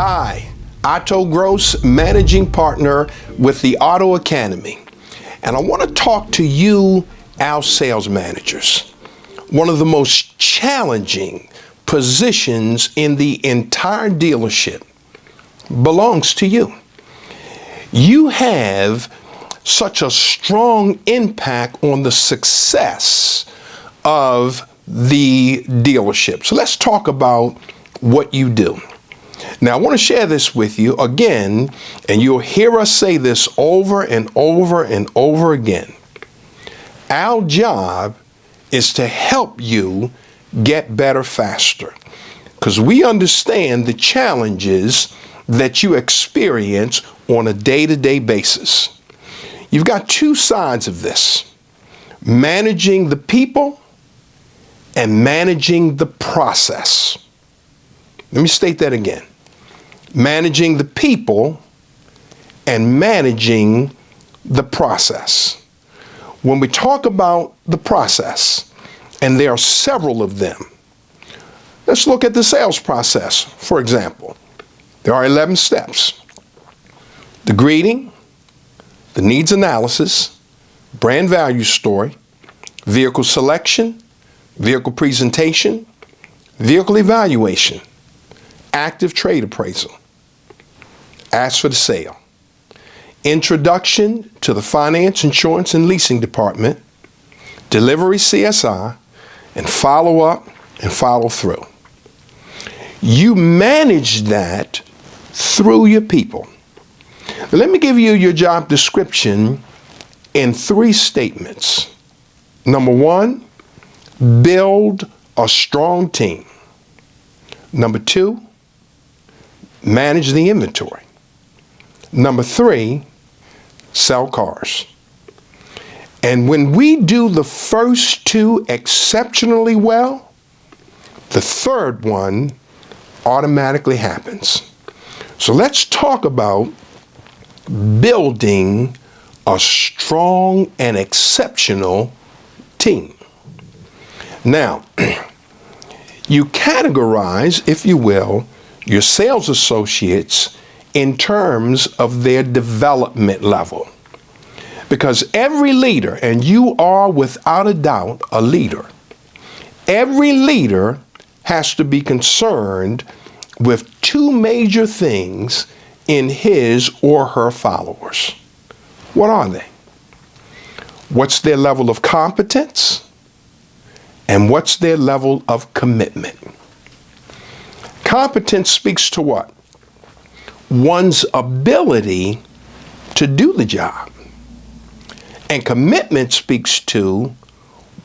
Hi, Otto Gross, Managing Partner with the Auto Academy. And I want to talk to you, our sales managers. One of the most challenging positions in the entire dealership belongs to you. You have such a strong impact on the success of the dealership. So let's talk about what you do. Now, I want to share this with you again, and you'll hear us say this over and over and over again. Our job is to help you get better faster, because we understand the challenges that you experience on a day-to-day basis. You've got two sides of this: managing the people and managing the process. Let me state that again. Managing the people and managing the process. When we talk about the process, and there are several of them, let's look at the sales process, for example. There are 11 steps: the greeting, the needs analysis, brand value story, vehicle selection, vehicle presentation, vehicle evaluation, active trade appraisal, ask for the sale, introduction to the finance, insurance, and leasing department, delivery CSI, and follow up and follow through. You manage that through your people. Let me give you your job description in 3 statements. Number 1, build a strong team. Number 2, manage the inventory. Number 3, sell cars. And when we do the first 2 exceptionally well, the third one automatically happens. So let's talk about building a strong and exceptional team. Now, you categorize, if you will, your sales associates in terms of their development level. Because every leader, and you are without a doubt a leader, every leader has to be concerned with 2 major things in his or her followers. What are they? What's their level of competence? And what's their level of commitment? Competence speaks to what? One's ability to do the job. And commitment speaks to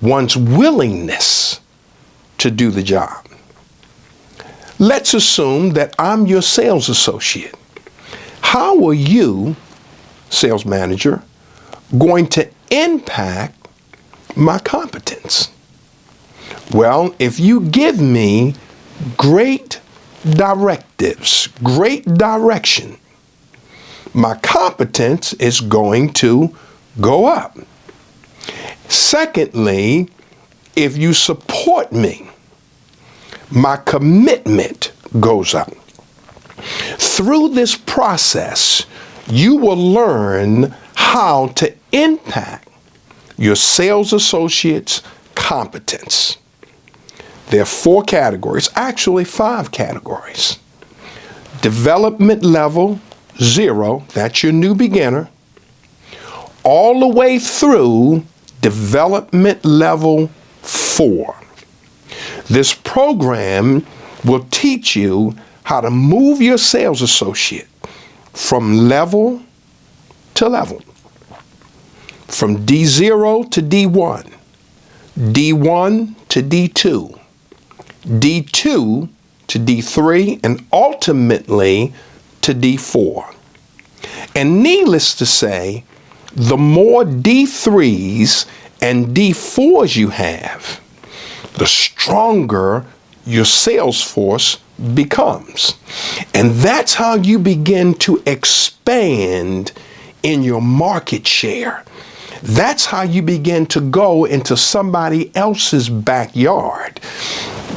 one's willingness to do the job. Let's assume that I'm your sales associate. How are you, sales manager, going to impact my competence? Well, if you give me great directives, great direction, my competence is going to go up. Secondly, if you support me, my commitment goes up. Through this process, you will learn how to impact your sales associates' competence. There are 4 categories, actually 5 categories. Development level 0, that's your new beginner, all the way through development level 4. This program will teach you how to move your sales associate from level to level, from D0 to D1, D1 to D2, D2 to D3, and ultimately to D4. And needless to say, the more D3s and D4s you have, the stronger your sales force becomes. And that's how you begin to expand in your market share. That's how you begin to go into somebody else's backyard.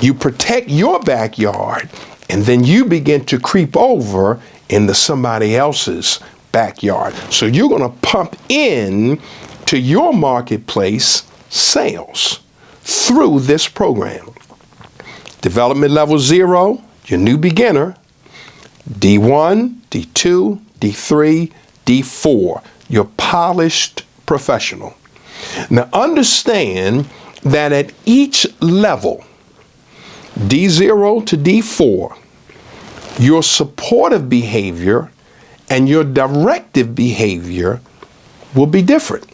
You protect your backyard, And then you begin to creep over into somebody else's backyard. So you're going to pump in to your marketplace sales through this program. Development level 0, your new beginner. D1, D2, D3, D4, your polished professional. Now understand that at each level, D0 to D4, your supportive behavior and your directive behavior will be different.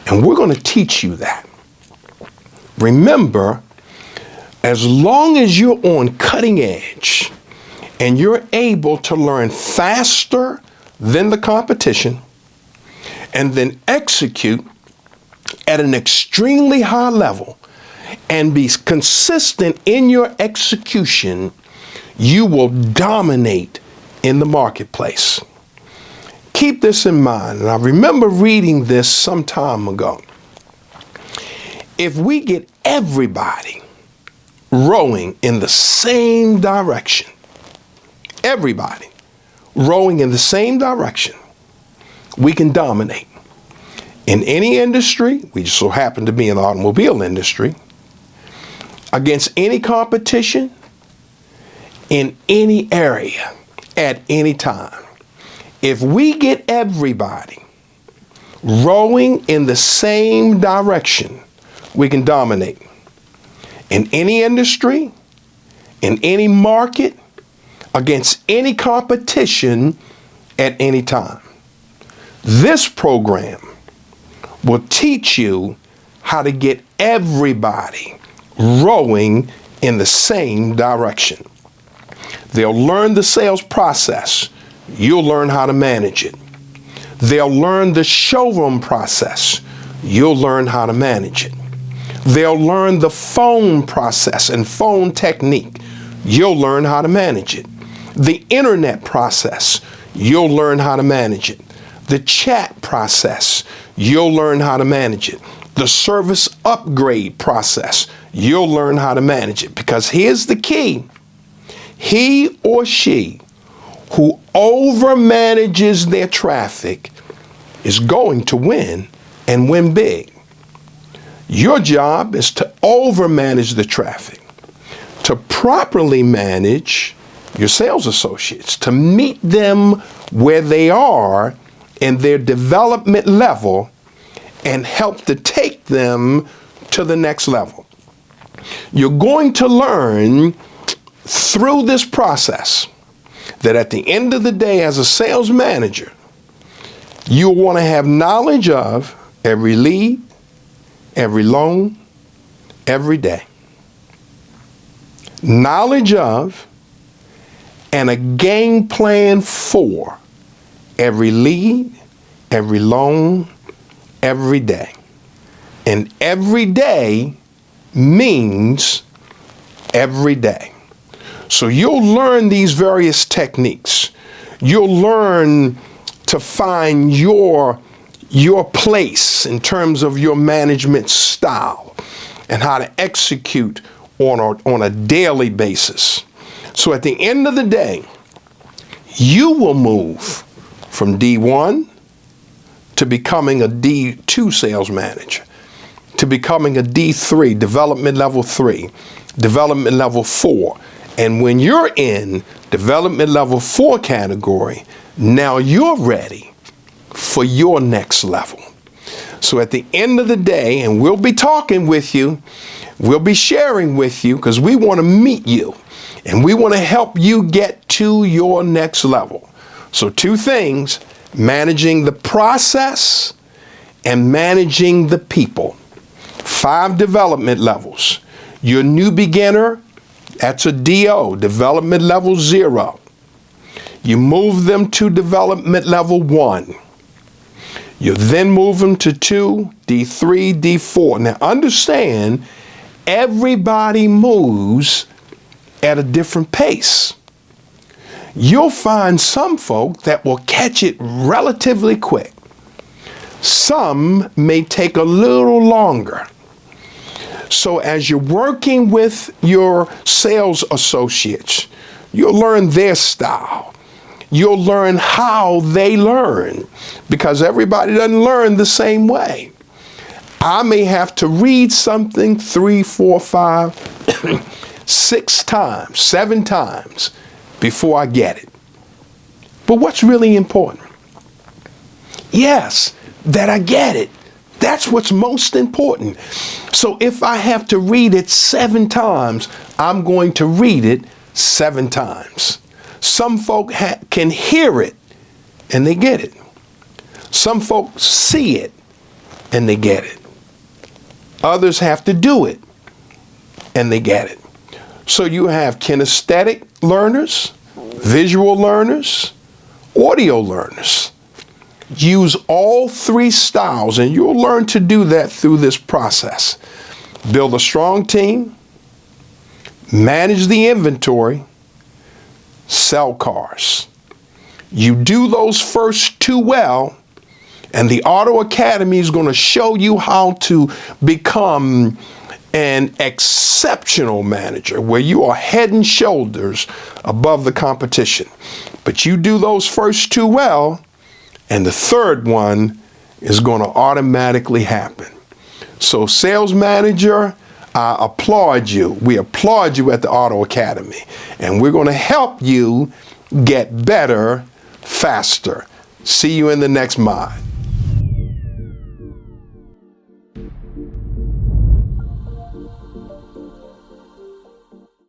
And we're going to teach you that. Remember, as long as you're on cutting edge and you're able to learn faster than the competition and then execute at an extremely high level and be consistent in your execution, you will dominate in the marketplace. Keep this in mind, and I remember reading this some time ago. If we get everybody rowing in the same direction, everybody rowing in the same direction, we can dominate. In any industry, we just so happen to be in the automobile industry, against any competition, in any area, at any time. If we get everybody rowing in the same direction, we can dominate. In any industry, in any market, against any competition, at any time. This program will teach you how to get everybody rowing in the same direction. They'll learn the sales process. You'll learn how to manage it. They'll learn the showroom process. You'll learn how to manage it. They'll learn the phone process and phone technique. You'll learn how to manage it. The internet process. You'll learn how to manage it. The chat process. You'll learn how to manage it. The service upgrade process. You'll learn how to manage it. Because here's the key. He or she who over-manages their traffic is going to win and win big. Your job is to over-manage the traffic, to properly manage your sales associates, to meet them where they are in their development level and help to take them to the next level. You're going to learn through this process that at the end of the day, as a sales manager, you'll want to have knowledge of every lead, every loan, every day. Knowledge of and a game plan for every lead, every loan, every day. And every day means every day. So you'll learn these various techniques. You'll learn to find your place in terms of your management style and how to execute on a daily basis. So at the end of the day, you will move from D1 to becoming a D2 sales manager, to becoming a D3, development level 3, development level 4. And when you're in development level 4 category, now you're ready for your next level. So at the end of the day, and we'll be talking with you, we'll be sharing with you because we want to meet you and we want to help you get to your next level. So 2 things, managing the process and managing the people. 5 development levels. Your new beginner, that's a DO, development level 0. You move them to development level 1. You then move them to 2, D3, D4. Now understand, everybody moves at a different pace. You'll find some folk that will catch it relatively quick. Some may take a little longer. So as you're working with your sales associates, you'll learn their style. You'll learn how they learn, because everybody doesn't learn the same way. I may have to read something 3, 4, 5, 6 times, 7 times before I get it. But what's really important? Yes, that I get it. That's what's most important. So if I have to read it 7 times, I'm going to read it 7 times. Some folk can hear it and they get it. Some folks see it and they get it. Others have to do it and they get it. So you have kinesthetic learners, visual learners, audio learners. Use all 3 styles, and you'll learn to do that through this process. Build a strong team, manage the inventory, sell cars. You do those first 2 well, and the Auto Academy is going to show you how to become an exceptional manager where you are head and shoulders above the competition. But you do those first 2 well, and the 3rd one is going to automatically happen. So sales manager, I applaud you. We applaud you at the Auto Academy, and we're going to help you get better faster. See you in the next mod.